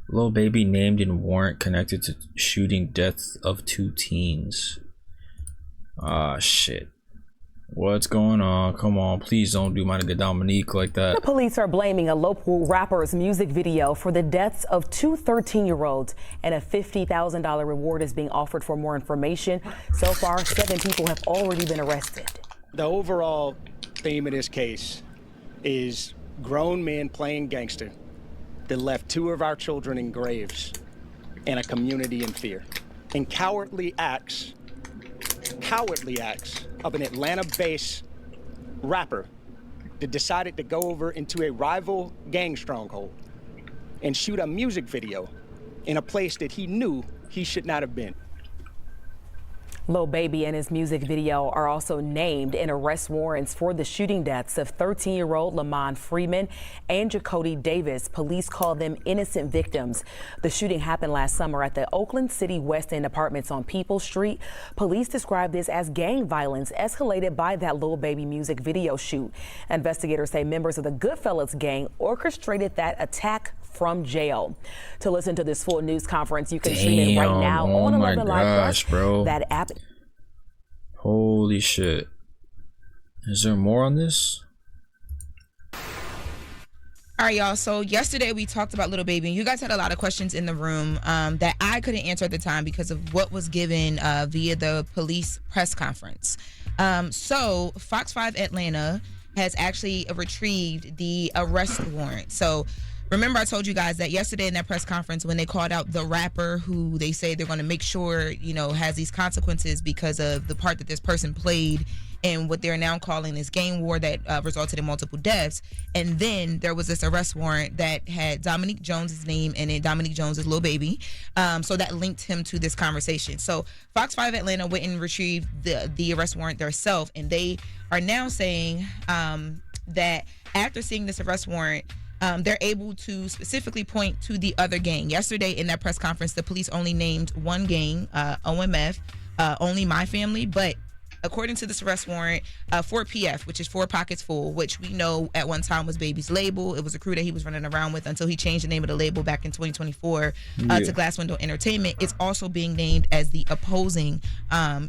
Lil Baby named in warrant connected to shooting deaths of 2 teens. Ah, shit. What's going on? Come on, please don't do my nigga Dominique like that. The police are blaming a local rapper's music video for the deaths of 2 13-year-olds, and a $50,000 reward is being offered for more information. So far, 7 people have already been arrested. The overall theme of this case is grown men playing gangster that left 2 of our children in graves and a community in fear. And cowardly acts of an Atlanta-based rapper that decided to go over into a rival gang stronghold and shoot a music video in a place that he knew he should not have been. Lil Baby and his music video are also named in arrest warrants for the shooting deaths of 13-year-old Lamont Freeman and Jacody Davis. Police call them innocent victims. The shooting happened last summer at the Oakland City West End apartments on People Street. Police describe this as gang violence escalated by that Lil Baby music video shoot. Investigators say members of the Goodfellas gang orchestrated that attack from jail. To listen to this full news conference, you can stream it right now on 11 Live Plus. Bro. That app. Holy shit. Is there more on this? All right, y'all. So yesterday we talked about Lil Baby, and you guys had a lot of questions in the room that I couldn't answer at the time because of what was given via the police press conference. So Fox 5 Atlanta has actually retrieved the arrest warrant. So remember, I told you guys that yesterday in that press conference when they called out the rapper who they say they're going to make sure, you know, has these consequences because of the part that this person played in what they're now calling this gang war that resulted in multiple deaths. And then there was this arrest warrant that had Dominique Jones's name and then Dominique Jones is Lil Baby. So that linked him to this conversation. So Fox 5 Atlanta went and retrieved the arrest warrant themselves, and they are now saying that after seeing this arrest warrant, they're able to specifically point to the other gang. Yesterday in that press conference, the police only named one gang, OMF, only My Family. But according to this arrest warrant, 4PF, which is 4 Pockets Full, which we know at one time was Baby's label. It was a crew that he was running around with until he changed the name of the label back in 2024 to Glass Window Entertainment. It's also being named as the opposing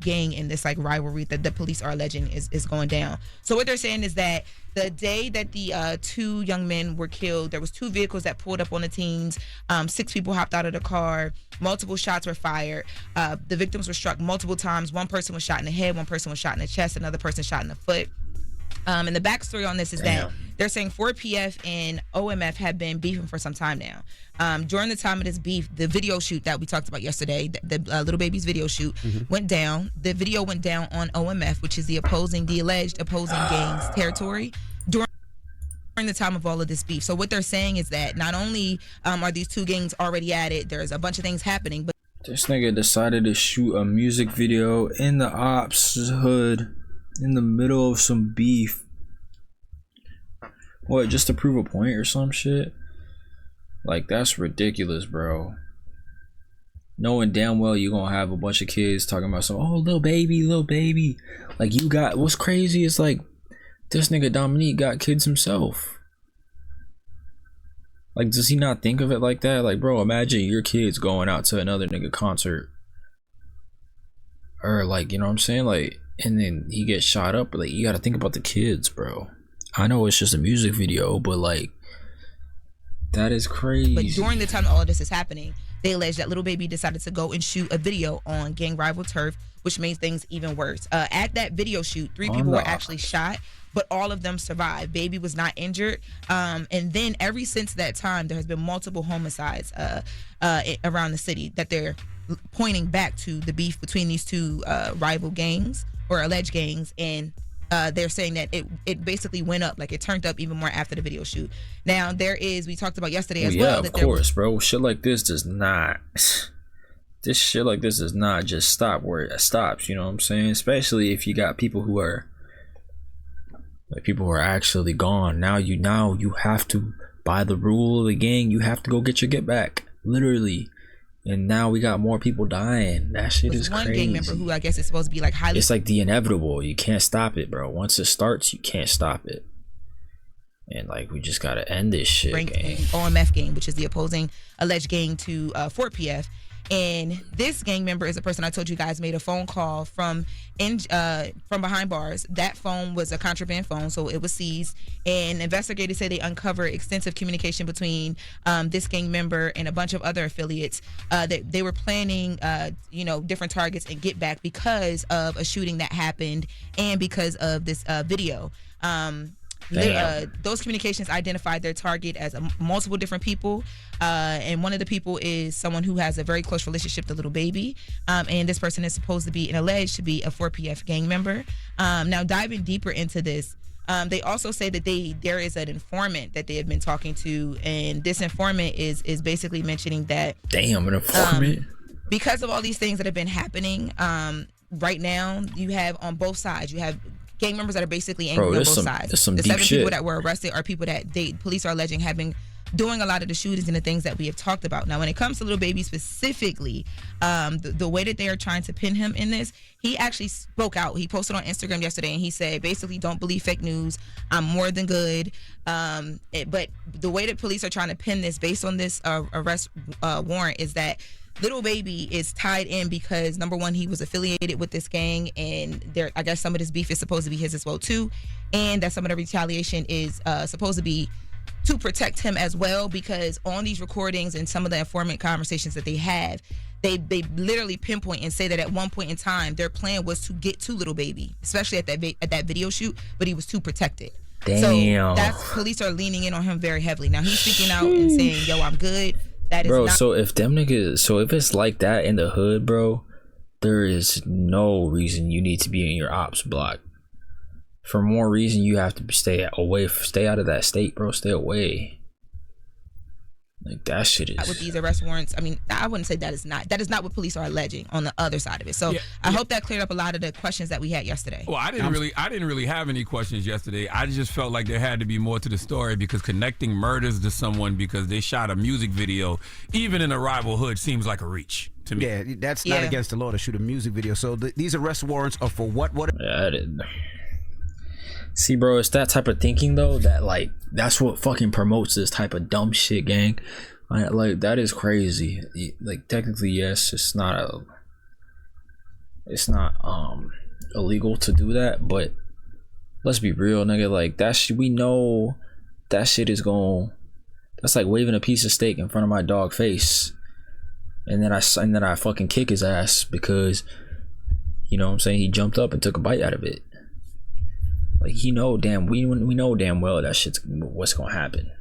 gang in this like rivalry that the police are alleging is going down. So what they're saying is that the day that the 2 young men were killed, there was 2 vehicles that pulled up on the teens. 6 people hopped out of the car. Multiple shots were fired. The victims were struck multiple times. One person was shot in the head. One person was shot in the chest. Another person shot in the foot. And the backstory on this is that they're saying 4PF and OMF have been beefing for some time now. During the time of this beef, the video shoot that we talked about yesterday, the Lil Baby's video shoot, went down. The video went down on OMF, which is the alleged opposing gang's territory during the time of all of this beef. So what they're saying is that not only are these 2 gangs already at it, there's a bunch of things happening, but This nigga decided to shoot a music video in the ops hood in the middle of some beef. What, just to prove a point or some shit? Like, that's ridiculous, bro. Knowing damn well you're gonna have a bunch of kids talking about some, oh, Lil Baby, Lil Baby. Like, you got, what's crazy is like, this nigga Dominique got kids himself. Like, does he not think of it like that? Like, bro, imagine your kids going out to another nigga concert. Or like, you know what I'm saying? Like, and then he gets shot up. But like, you gotta think about the kids, bro. I know it's just a music video, but like, that is crazy. But during the time all of this is happening, they allege that Lil Baby decided to go and shoot a video on gang rival turf, which made things even worse. At that video shoot, 3 people were actually shot, but all of them survived. Baby was not injured. And then ever since that time, there has been multiple homicides around the city that they're pointing back to the beef between these 2 rival gangs or alleged gangs. And they're saying that it basically went up, like it turned up even more after the video shoot. Now there is, we talked about yesterday as well. Yeah, of course, bro. Shit like this does not. This shit like this does not just stop where it stops. You know what I'm saying? Especially if you got people who are like people who are actually gone. Now you have to, by the rule of the gang, you have to go get your get back, literally. And now we got more people dying. That shit is crazy. One gang member who I guess is supposed to be like highly. It's like the inevitable. You can't stop it, bro. Once it starts, you can't stop it. And like, we just gotta end this shit, gang. OMF gang, which is the opposing alleged gang to Fort PF. And this gang member is a person I told you guys made a phone call from behind bars. That phone was a contraband phone, so it was seized. And investigators say they uncovered extensive communication between this gang member and a bunch of other affiliates. That they were planning, different targets and get back because of a shooting that happened and because of this video. Those communications identified their target as multiple different people, and one of the people is someone who has a very close relationship to Lil Baby, and this person is supposed to be and alleged to be a 4PF gang member. Now, diving deeper into this, they also say that there is an informant that they have been talking to, and this informant is basically mentioning that an informant, because of all these things that have been happening right now, you have on both sides, you have gang members that are basically angry on both sides. There's some the deep 7 shit. people that were arrested are people that police are alleging have been doing a lot of the shootings and the things that we have talked about. Now, when it comes to Lil Baby specifically, the way that they are trying to pin him in this, he actually spoke out. He posted on Instagram yesterday and he said, basically, don't believe fake news. I'm more than good. But the way that police are trying to pin this based on this arrest warrant is that Lil Baby is tied in because, number one, he was affiliated with this gang, and I guess some of this beef is supposed to be his as well too, and that some of the retaliation is supposed to be to protect him as well, because on these recordings and some of the informant conversations that they have, they literally pinpoint and say that at one point in time their plan was to get to Lil Baby, especially at that video shoot, but he was too protected. Damn. So that's, police are leaning in on him very heavily. Now he's speaking out and saying, "Yo, I'm good." That is bro, not- so if it's like that in the hood, bro, there is no reason you need to be in your ops block. For more reason, you have to stay out of that state, bro. Stay away. Like, that shit is. With these arrest warrants, I mean, I wouldn't say that is not what police are alleging on the other side of it. So I hope that cleared up a lot of the questions that we had yesterday. Well, I didn't really have any questions yesterday. I just felt like there had to be more to the story, because connecting murders to someone because they shot a music video, even in a rival hood, seems like a reach to me. Yeah, that's not against the law to shoot a music video. So these arrest warrants are for what? Yeah, I didn't. See, bro, it's that type of thinking though that, like, that's what fucking promotes this type of dumb shit, gang. Like, that is crazy. Like, technically, yes, it's not illegal to do that, but let's be real, nigga. Like, that shit, we know that shit is that's like waving a piece of steak in front of my dog face, and then I fucking kick his ass because, you know what I'm saying, he jumped up and took a bite out of it. Like, we know damn well that shit's what's gonna happen.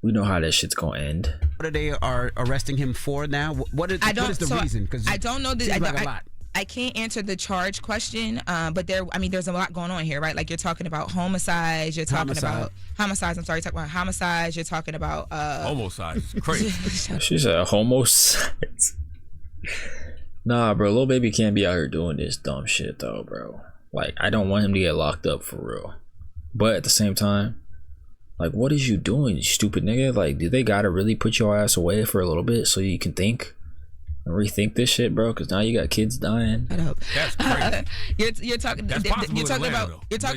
We know how that shit's gonna end. What are they arresting him for now? What is the reason? Because I don't know. Like I can't answer the charge question, but there's a lot going on here, right? Like, you're talking about homicides, you're talking about homicides. I'm sorry, you're talking about homicides. You're talking about homicides. Crazy. She said homicides. Nah, bro, Lil Baby can't be out here doing this dumb shit though, bro. Like, I don't want him to get locked up for real. But at the same time, like, what is you doing, you stupid nigga? Like, do they gotta really put your ass away for a little bit so you can think and rethink this shit, bro? Because now you got kids dying. That's crazy. You're talking about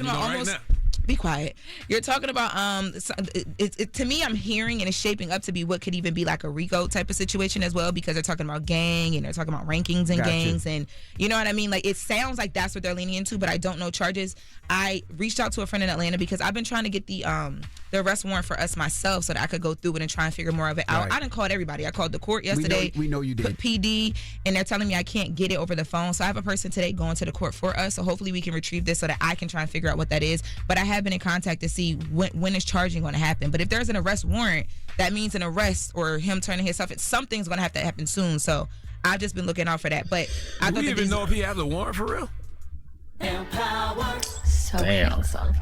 almost. Right, be quiet. You're talking about to me, I'm hearing, and it's shaping up to be what could even be like a RICO type of situation as well, because they're talking about gang and they're talking about rankings and gangs, and you know what I mean. Like, it sounds like that's what they're leaning into, but I don't know charges. I reached out to a friend in Atlanta because I've been trying to get the arrest warrant for us myself so that I could go through it and try and figure more of it out. I didn't call everybody. I called the court yesterday. We know you did. Put PD, and they're telling me I can't get it over the phone. So I have a person today going to the court for us. So hopefully we can retrieve this so that I can try and figure out what that is. But I have been in contact to see when is charging going to happen. But if there's an arrest warrant, that means an arrest or him turning himself in. Something's going to have to happen soon. So I've just been looking out for that. But I do we even know if he has a warrant for real? So handsome.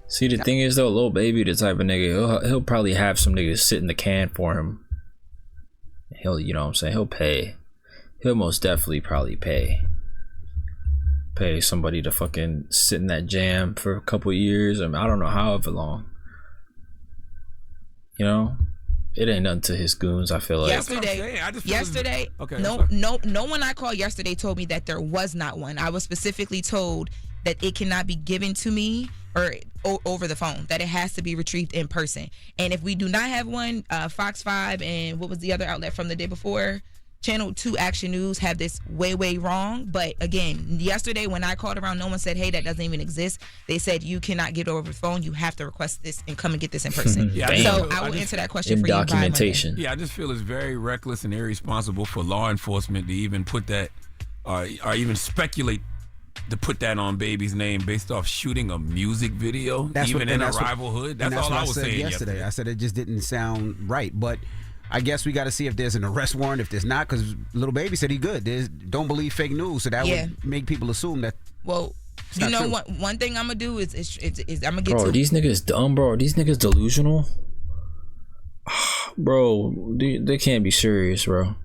See, the thing is though, Lil Baby, the type of nigga, he'll probably have some niggas sit in the can for him. You know what I'm saying, he'll pay. He'll most definitely probably pay somebody to fucking sit in that jam for a couple of years. I mean, I don't know however long. You know, it ain't nothing to his goons, I feel like. No one I called yesterday told me that there was not one. I was specifically told that it cannot be given to me or over the phone, that it has to be retrieved in person. And if we do not have one, Fox 5 and what was the other outlet from the day before? Channel 2 Action News have this way wrong. But again, yesterday when I called around, no one said, hey, that doesn't even exist. They said you cannot get over the phone. You have to request this and come and get this in person. So I will answer that question for you. Documentation. Yeah, I just feel it's very reckless and irresponsible for law enforcement to even put that or even speculate to put that on baby's name based off shooting a music video, even in a rival hood. That's all I was saying yesterday. I said it just didn't sound right, but I guess we got to see if there's an arrest warrant. If there's not, because Lil Baby said he good. Don't believe fake news, so that would make people assume that. Well, you know what? One thing I'm gonna do is I'm gonna get. Bro, these niggas dumb, bro. These niggas delusional, bro. They can't be serious, bro.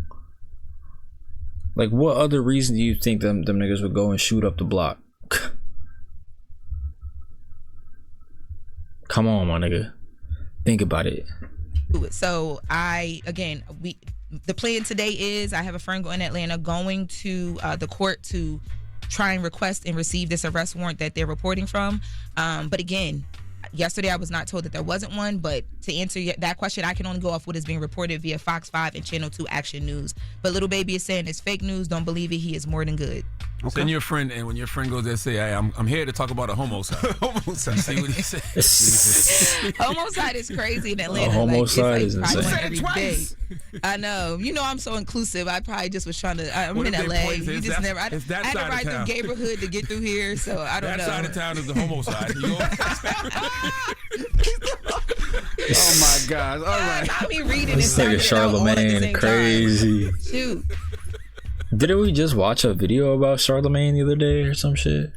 Like, what other reason do you think them niggas would go and shoot up the block? Come on, my nigga. Think about it. So the plan today is I have a friend in Atlanta going to the court to try and request and receive this arrest warrant that they're reporting from. But again, yesterday I was not told that there wasn't one, but to answer that question, I can only go off what is being reported via Fox 5 and Channel 2 Action News. But Lil Baby is saying it's fake news. Don't believe it. He is more than good. Okay. Send your friend, and when your friend goes there, say, hey, I'm here to talk about a homicide. Homicide. See what he says? Homicide is crazy in Atlanta. Homicide is insane. Every day. I know. You know, I'm so inclusive. I probably just was trying to. I'm in LA. You just never. I had to ride through neighborhood to get through here, so I don't know. That side of town is the homicide. Oh my God! All right. I mean, reading this nigga Charlemagne crazy. Shoot. Didn't we just watch a video about Charlemagne the other day or some shit?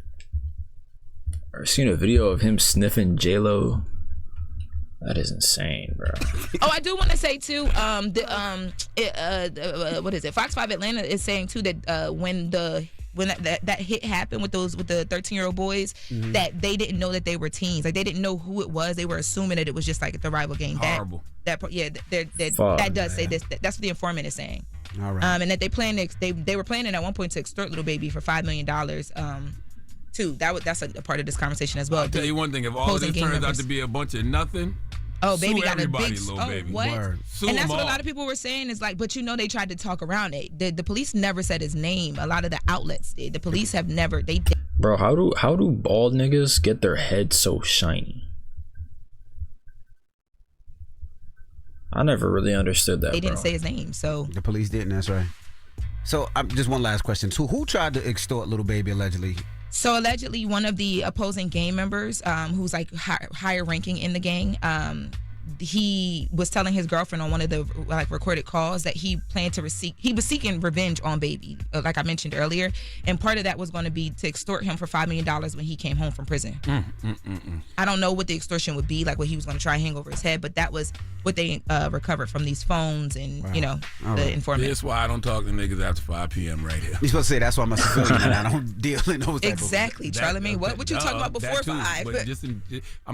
Or seen a video of him sniffing J-Lo? That is insane, bro. Oh, I do want to say too. What is it? Fox 5 Atlanta is saying too that when that hit happened with the 13-year-old boys, that they didn't know that they were teens. Like, they didn't know who it was. They were assuming that it was just like the rival gang. Horrible. That does say this. That's what the informant is saying. All right. And that they were planning at one point to extort Lil Baby for $5 million. Too. That's a part of this conversation as well. I'll tell you one thing. If all of this turns out to be a bunch of nothing, Baby got a big Baby. What? And that's what a all. lot of people were saying is like, but you know, they tried to talk around it. The police never said his name. A lot of the outlets did. The police have never. They did. Bro, how do bald niggas get their heads so shiny? I never really understood that. They didn't say his name, so the police didn't. That's right. So just one last question. So who tried to extort Lil Baby allegedly? So allegedly, one of the opposing gang members, who's like higher ranking in the gang, he was telling his girlfriend on one of the recorded calls that he planned to he was seeking revenge on Baby, like I mentioned earlier, and part of that was going to be to extort him for $5 million when he came home from prison. I don't know what the extortion would be, like what he was going to try and hang over his head, but that was what they recovered from these phones and the informant. That's why I don't talk to niggas after 5 p.m. right here. You're supposed to say that's why I'm a civilian and I don't deal in those type exactly, Charlemagne. What you talking about before 5?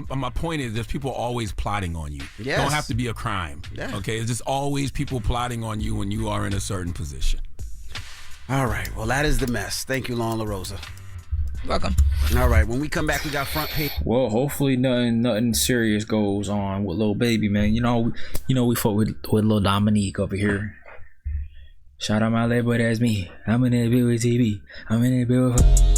But my point is, there's people always plotting on you. Yes. Don't have to be a crime. Yeah. Okay, it's just always people plotting on you when you are in a certain position. All right. Well, that is the mess. Thank you, Lauren LaRosa. Welcome. All right. When we come back, we got front page. Well, hopefully nothing serious goes on with Lil Baby, man. You know we fought with Lil Dominique over here. Shout out my label, that's me. I'm in that bill with TV. I'm in that bill with